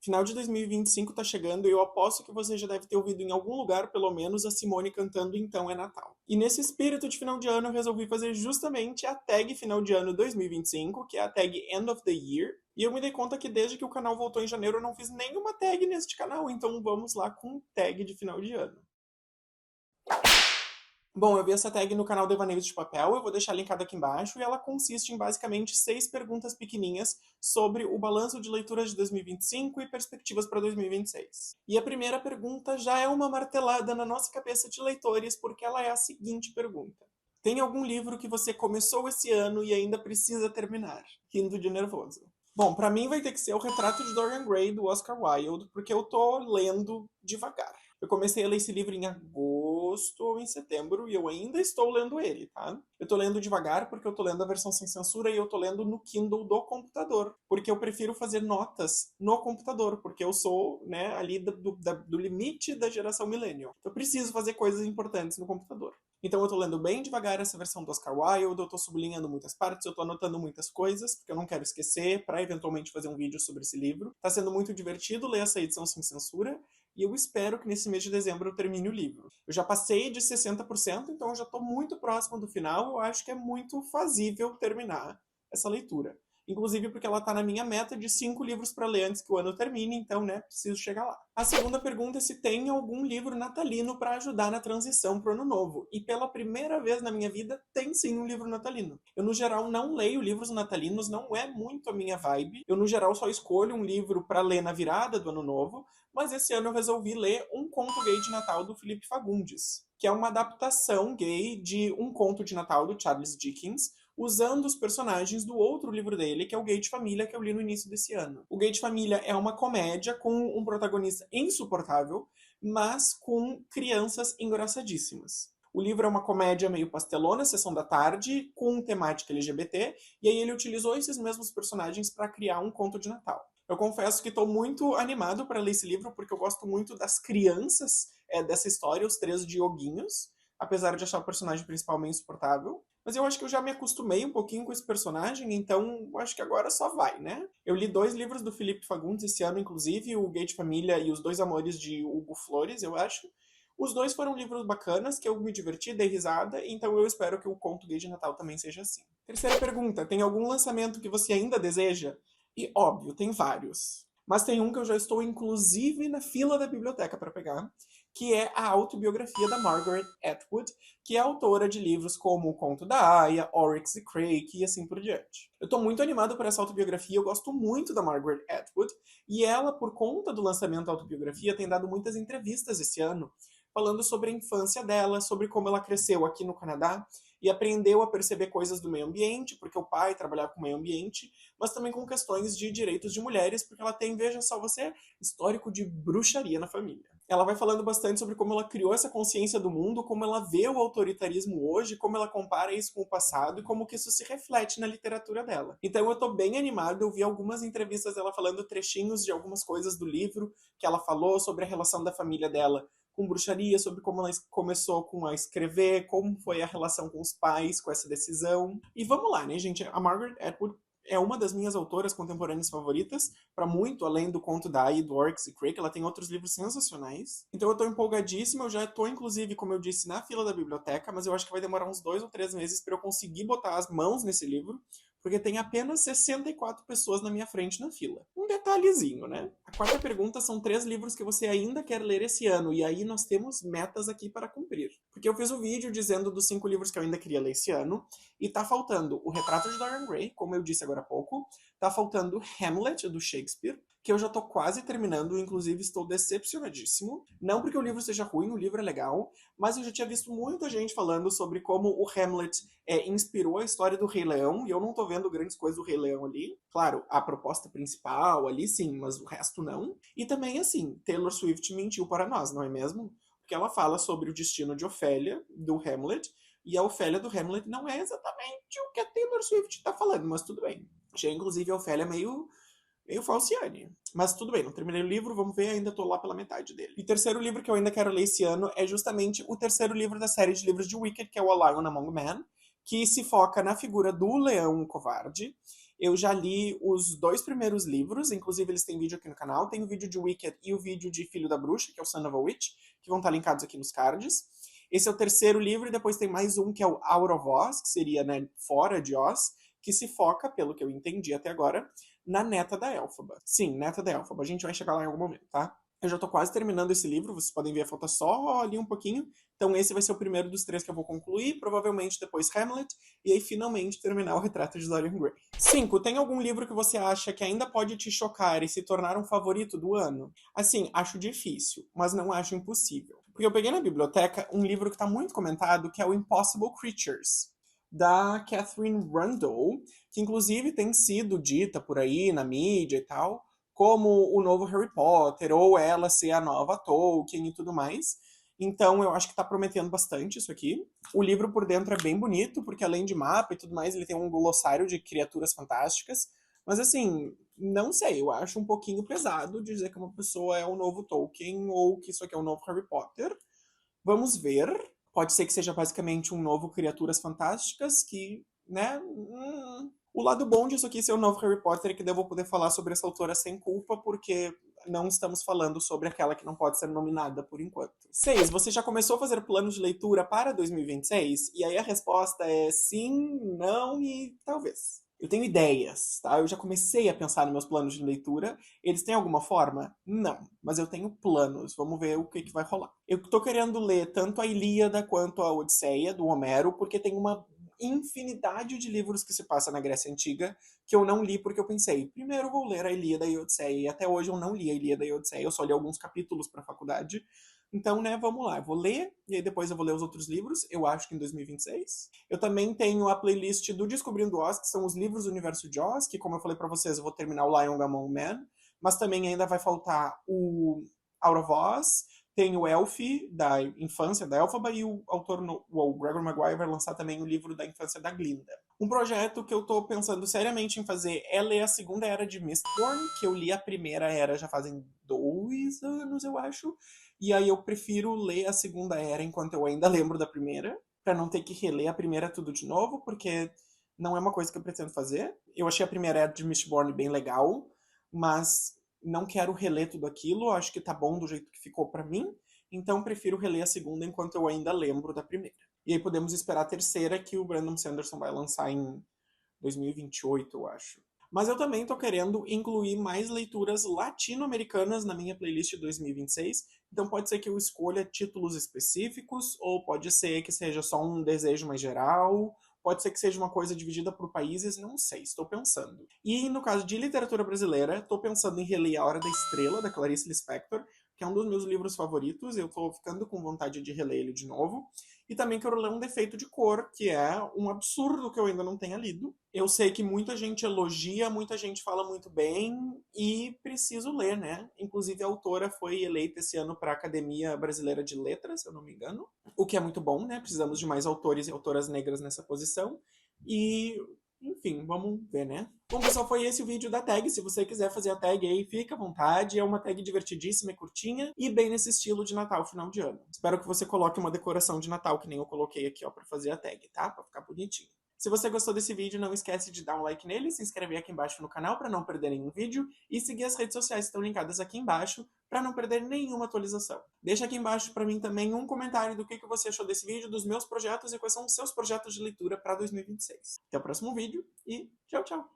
Final de 2025 tá chegando e eu aposto que você já deve ter ouvido em algum lugar, pelo menos, a Simone cantando Então é Natal. E nesse espírito de final de ano, eu resolvi fazer justamente a tag final de ano 2025, que é a tag End of the Year. E eu me dei conta que desde que o canal voltou em janeiro, eu não fiz nenhuma tag neste canal, então vamos lá com tag de final de ano. Bom, eu vi essa tag no canal Devaneios de Papel, eu vou deixar linkado aqui embaixo, e ela consiste em basicamente 6 perguntas pequenininhas sobre o balanço de leituras de 2025 e perspectivas para 2026. E a primeira pergunta já é uma martelada na nossa cabeça de leitores, porque ela é a seguinte pergunta. Tem algum livro que você começou esse ano e ainda precisa terminar? Rindo de nervoso. Bom, pra mim vai ter que ser O Retrato de Dorian Gray, do Oscar Wilde, porque eu tô lendo devagar. Eu comecei a ler esse livro em agosto ou em setembro e eu ainda estou lendo ele, tá? Eu tô lendo devagar porque eu tô lendo a versão sem censura e eu tô lendo no Kindle do computador, porque eu prefiro fazer notas no computador, porque eu sou, né, ali do limite da geração millennial. Eu preciso fazer coisas importantes no computador. Então eu tô lendo bem devagar essa versão do Oscar Wilde, eu tô sublinhando muitas partes, eu tô anotando muitas coisas, porque eu não quero esquecer, para eventualmente fazer um vídeo sobre esse livro. Tá sendo muito divertido ler essa edição sem censura, e eu espero que nesse mês de dezembro eu termine o livro. Eu já passei de 60%, então eu já tô muito próximo do final, eu acho que é muito fazível terminar essa leitura. Inclusive porque ela tá na minha meta de 5 livros para ler antes que o ano termine, então, né, preciso chegar lá. A segunda pergunta é se tem algum livro natalino para ajudar na transição pro ano novo. E pela primeira vez na minha vida, tem sim um livro natalino. Eu, no geral, não leio livros natalinos, não é muito a minha vibe. Eu, no geral, só escolho um livro para ler na virada do ano novo, mas esse ano eu resolvi ler Um Conto Gay de Natal, do Felipe Fagundes, que é uma adaptação gay de Um Conto de Natal, do Charles Dickens, usando os personagens do outro livro dele, que é o Gay de Família, que eu li no início desse ano. O Gay de Família é uma comédia com um protagonista insuportável, mas com crianças engraçadíssimas. O livro é uma comédia meio pastelona, sessão da tarde, com temática LGBT, e aí ele utilizou esses mesmos personagens para criar um conto de Natal. Eu confesso que estou muito animado para ler esse livro, porque eu gosto muito das crianças dessa história, os 3 dioguinhos, apesar de achar o personagem principal meio insuportável. Mas eu acho que eu já me acostumei um pouquinho com esse personagem, então acho que agora só vai, né? Eu li 2 livros do Felipe Fagundes esse ano, inclusive, o Gay de Família e Os Dois Amores de Hugo Flores, eu acho. Os dois foram livros bacanas, que eu me diverti, dei risada, então eu espero que o Conto Gay de Natal também seja assim. Terceira pergunta, tem algum lançamento que você ainda deseja? E óbvio, tem vários. Mas tem um que eu já estou, inclusive, na fila da biblioteca para pegar, que é a autobiografia da Margaret Atwood, que é autora de livros como O Conto da Aia, Oryx e Crake e assim por diante. Eu tô muito animado por essa autobiografia, eu gosto muito da Margaret Atwood, e ela, por conta do lançamento da autobiografia, tem dado muitas entrevistas esse ano, falando sobre a infância dela, sobre como ela cresceu aqui no Canadá e aprendeu a perceber coisas do meio ambiente, porque o pai trabalhava com o meio ambiente, mas também com questões de direitos de mulheres, porque ela tem, veja só você, histórico de bruxaria na família. Ela vai falando bastante sobre como ela criou essa consciência do mundo, como ela vê o autoritarismo hoje, como ela compara isso com o passado e como que isso se reflete na literatura dela. Então eu tô bem animado, eu vi algumas entrevistas dela falando trechinhos de algumas coisas do livro que ela falou sobre a relação da família dela com bruxaria, sobre como ela começou a escrever, como foi a relação com os pais, com essa decisão. E vamos lá, né, gente? A Margaret Atwood é uma das minhas autoras contemporâneas favoritas, para muito além do Conto da Aia, do Oryx e Crake, ela tem outros livros sensacionais. Então eu tô empolgadíssima, eu já tô, inclusive, como eu disse, na fila da biblioteca, mas eu acho que vai demorar uns 2 ou 3 meses para eu conseguir botar as mãos nesse livro, porque tem apenas 64 pessoas na minha frente na fila. Um detalhezinho, né? A quarta pergunta são 3 livros que você ainda quer ler esse ano, e aí nós temos metas aqui para cumprir. Porque eu fiz um vídeo dizendo dos 5 livros que eu ainda queria ler esse ano, e tá faltando O Retrato de Dorian Gray, como eu disse agora há pouco, tá faltando Hamlet, do Shakespeare, que eu já tô quase terminando, inclusive estou decepcionadíssimo. Não porque o livro seja ruim, o livro é legal, mas eu já tinha visto muita gente falando sobre como o Hamlet inspirou a história do Rei Leão, e eu não tô vendo grandes coisas do Rei Leão ali. Claro, a proposta principal ali sim, mas o resto não. E também, assim, Taylor Swift mentiu para nós, não é mesmo? Porque ela fala sobre o destino de Ofélia, do Hamlet, e a Ofélia do Hamlet não é exatamente o que a Taylor Swift tá falando, mas tudo bem. Achei, inclusive, a Ofélia meio falciane. Mas tudo bem, não terminei o livro, vamos ver, ainda tô lá pela metade dele. E o terceiro livro que eu ainda quero ler esse ano é justamente o terceiro livro da série de livros de Wicked, que é o A Lion Among Men, que se foca na figura do Leão Covarde. Eu já li os 2 primeiros livros, inclusive eles têm vídeo aqui no canal. Tem o vídeo de Wicked e o vídeo de Filho da Bruxa, que é o Son of a Witch, que vão estar linkados aqui nos cards. Esse é o terceiro livro, e depois tem mais um, que é o Out of Oz, que seria, né, Fora de Oz, que se foca, pelo que eu entendi até agora, na neta da Elphaba. Sim, neta da Elphaba. A gente vai chegar lá em algum momento, tá? Eu já tô quase terminando esse livro, vocês podem ver, falta só ali um pouquinho. Então esse vai ser o primeiro dos 3 que eu vou concluir, provavelmente depois Hamlet, e aí finalmente terminar o Retrato de Dorian Gray. 5. Tem algum livro que você acha que ainda pode te chocar e se tornar um favorito do ano? Assim, acho difícil, mas não acho impossível. Porque eu peguei na biblioteca um livro que tá muito comentado, que é o Impossible Creatures, da Catherine Rundle, que inclusive tem sido dita por aí na mídia e tal, como o novo Harry Potter, ou ela ser a nova Tolkien e tudo mais. Então eu acho que tá prometendo bastante isso aqui. O livro por dentro é bem bonito, porque além de mapa e tudo mais, ele tem um glossário de criaturas fantásticas. Mas assim, não sei, eu acho um pouquinho pesado dizer que uma pessoa é o novo Tolkien ou que isso aqui é o novo Harry Potter. Vamos ver. Pode ser que seja basicamente um novo Criaturas Fantásticas, que, né? O lado bom disso aqui ser o novo Harry Potter é que eu vou poder falar sobre essa autora sem culpa, porque não estamos falando sobre aquela que não pode ser nominada por enquanto. 6. Você já começou a fazer planos de leitura para 2026? E aí a resposta é sim, não e talvez. Eu tenho ideias, tá? Eu já comecei a pensar nos meus planos de leitura. Eles têm alguma forma? Não. Mas eu tenho planos. Vamos ver o que vai rolar. Eu tô querendo ler tanto a Ilíada quanto a Odisseia, do Homero, porque tem uma infinidade de livros que se passa na Grécia Antiga que eu não li porque eu pensei, primeiro eu vou ler a Ilíada e a Odisseia, e até hoje eu não li a Ilíada e a Odisseia, eu só li alguns capítulos para a faculdade. Então, né, vamos lá, eu vou ler, e aí depois eu vou ler os outros livros, eu acho que em 2026. Eu também tenho a playlist do Descobrindo Oz, que são os livros do universo de Oz, que como eu falei para vocês, eu vou terminar o Lion Among Men, mas também ainda vai faltar o Out of Oz, tem o Elfie, da infância da Elphaba, e o autor, o Gregor Maguire, vai lançar também o livro da infância da Glinda. Um projeto que eu tô pensando seriamente em fazer é ler a segunda era de Mistborn, que eu li a primeira era já fazem 2 anos, eu acho. E aí eu prefiro ler a segunda era enquanto eu ainda lembro da primeira, pra não ter que reler a primeira tudo de novo, porque não é uma coisa que eu pretendo fazer. Eu achei a primeira era de Mistborn bem legal, mas não quero reler tudo aquilo, acho que tá bom do jeito que ficou pra mim, então prefiro reler a segunda enquanto eu ainda lembro da primeira. E aí podemos esperar a terceira, que o Brandon Sanderson vai lançar em 2028, eu acho. Mas eu também tô querendo incluir mais leituras latino-americanas na minha playlist de 2026, então pode ser que eu escolha títulos específicos, ou pode ser que seja só um desejo mais geral, pode ser que seja uma coisa dividida por países, não sei, estou pensando. E no caso de literatura brasileira, estou pensando em reler A Hora da Estrela, da Clarice Lispector, que é um dos meus livros favoritos, eu estou ficando com vontade de reler ele de novo. E também quero ler Um Defeito de Cor, que é um absurdo que eu ainda não tenha lido. Eu sei que muita gente elogia, muita gente fala muito bem, e preciso ler, né? Inclusive a autora foi eleita esse ano para a Academia Brasileira de Letras, se eu não me engano. O que é muito bom, né? Precisamos de mais autores e autoras negras nessa posição. E, enfim, vamos ver, né? Bom, pessoal, foi esse o vídeo da tag. Se você quiser fazer a tag aí, fica à vontade. É uma tag divertidíssima e curtinha e bem nesse estilo de Natal, final de ano. Espero que você coloque uma decoração de Natal, que nem eu coloquei aqui, ó, pra fazer a tag, tá? Pra ficar bonitinho. Se você gostou desse vídeo, não esquece de dar um like nele, se inscrever aqui embaixo no canal para não perder nenhum vídeo e seguir as redes sociais que estão linkadas aqui embaixo para não perder nenhuma atualização. Deixa aqui embaixo para mim também um comentário do que você achou desse vídeo, dos meus projetos e quais são os seus projetos de leitura para 2026. Até o próximo vídeo e tchau, tchau!